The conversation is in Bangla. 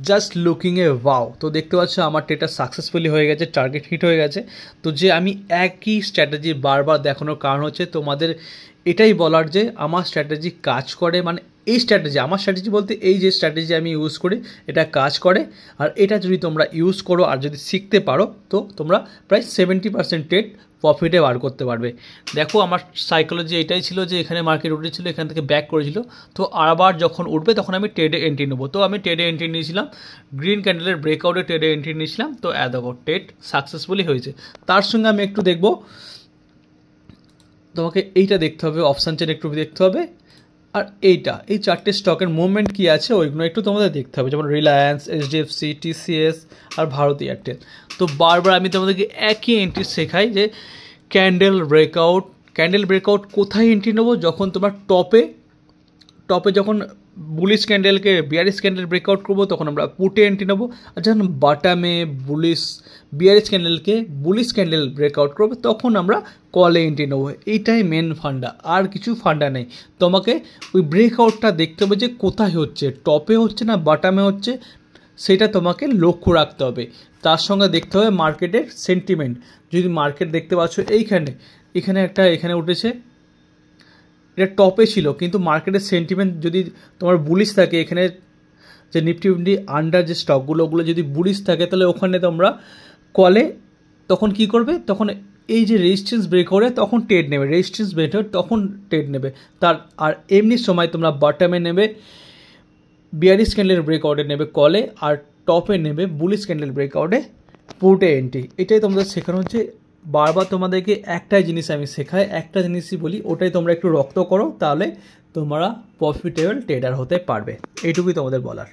জাস্ট লুকিং এ ওয়াও। তো দেখতে পাচ্ছ আমার ট্রেডটা সাকসেসফুলি হয়ে গেছে, টার্গেট হিট হয়ে গেছে। তো যে আমি একই স্ট্র্যাটেজি বারবার দেখানোর কারণ হচ্ছে তোমাদের এটাই বলার যে আমার স্ট্র্যাটেজি কাজ করে, মানে এই স্ট্র্যাটেজি, আমার স্ট্র্যাটেজি বলতে এই যে স্ট্র্যাটেজি আমি ইউজ করি এটা কাজ করে। আর এটা যদি তোমরা ইউজ করো আর যদি শিখতে পারো তো তোমরা প্রায় 70% ট্রেড প্রফিটে বার করতে পারবে। দেখো আমার সাইকোলজি এটাই ছিল যে এখানে মার্কেট উঠেছিল, এখান থেকে ব্যাক করেছিল, তো আবার যখন উঠবে তখন আমি ট্রেডে এন্ট্রি নেবো। তো আমি ট্রেডে এন্ট্রি নিয়েছিলাম, গ্রিন ক্যান্ডেলের ব্রেকআউটে ট্রেডে এন্ট্রি নিয়েছিলাম। তো দেখো ট্রেড সাকসেসফুলি হয়েছে। তার সঙ্গে আমি একটু দেখবো, তোমাকে এইটা দেখতে হবে, অপশান চেন একটু দেখতে হবে, আর এইটা এই চারটে স্টকের মুভমেন্ট কী আছে ওইগুলো একটু তোমাদের দেখতে হবে, যেমন রিলায়েন্স, এইচডিএফসি, টিসিএস আর ভারত এয়ারটেল। তো বারবার আমি তোমাদেরকে একই এন্ট্রি শেখাই যে ক্যান্ডেল ব্রেকআউট কোথায় এন্ট্রি নেবো, যখন তোমার টপে যখন বুলিশ ক্যান্ডেলকে বিয়ারিশ ক্যান্ডেল ব্রেকআউট করবো তখন আমরা পুটে এন্ট্রি নেবো, আর যখন বাটামে বিয়ারিশ ক্যান্ডেলকে বুলিশ ক্যান্ডেল ব্রেকআউট করবে তখন আমরা কলে এন্ট্রি নেবো। এইটাই মেন ফান্ডা, আর কিছু ফান্ডা নেই। তোমাকে ওই ব্রেকআউটটা দেখতে হবে যে কোথায় হচ্ছে, টপে হচ্ছে না বাটামে হচ্ছে, সেটা তোমাকে লক্ষ্য রাখতে হবে। তার সঙ্গে দেখতে হবে মার্কেটের সেন্টিমেন্ট। যদি মার্কেট দেখতে পাচ্ছ এখানে উঠেছে, এটা টপে ছিল, কিন্তু মার্কেটের সেন্টিমেন্ট যদি তোমার বুলিশ থাকে, এখানে যে নিফটি আন্ডার যে স্টকগুলো ওগুলো যদি বুলিশ থাকে তাহলে ওখানে তোমরা কলে তখন কি করবে, তখন এই যে রেজিস্ট্যান্স ব্রেক করে তখন ট্রেড নেবে, রেজিস্ট্যান্স ব্রেক হবে তখন ট্রেড নেবে। আর এমনি সময় তোমরা বটমে নেবে বিয়ারিশ ক্যান্ডেল ব্রেকআউটে নেবে কলে, আর টপে নেবে বুলিশ ক্যান্ডেল ব্রেকআউটে পুটে এন্ট্রি। এটাই তোমাদের শেখানো হচ্ছে। বারবার তোমাদেরকে একটাই জিনিস আমি শেখাই, একটা জিনিসই বলি, ওটাই তোমরা একটু রপ্ত করো, তাহলে তোমরা প্রফিটেবল ট্রেডার হতে পারবে। এইটুকুই তোমাদের বলার।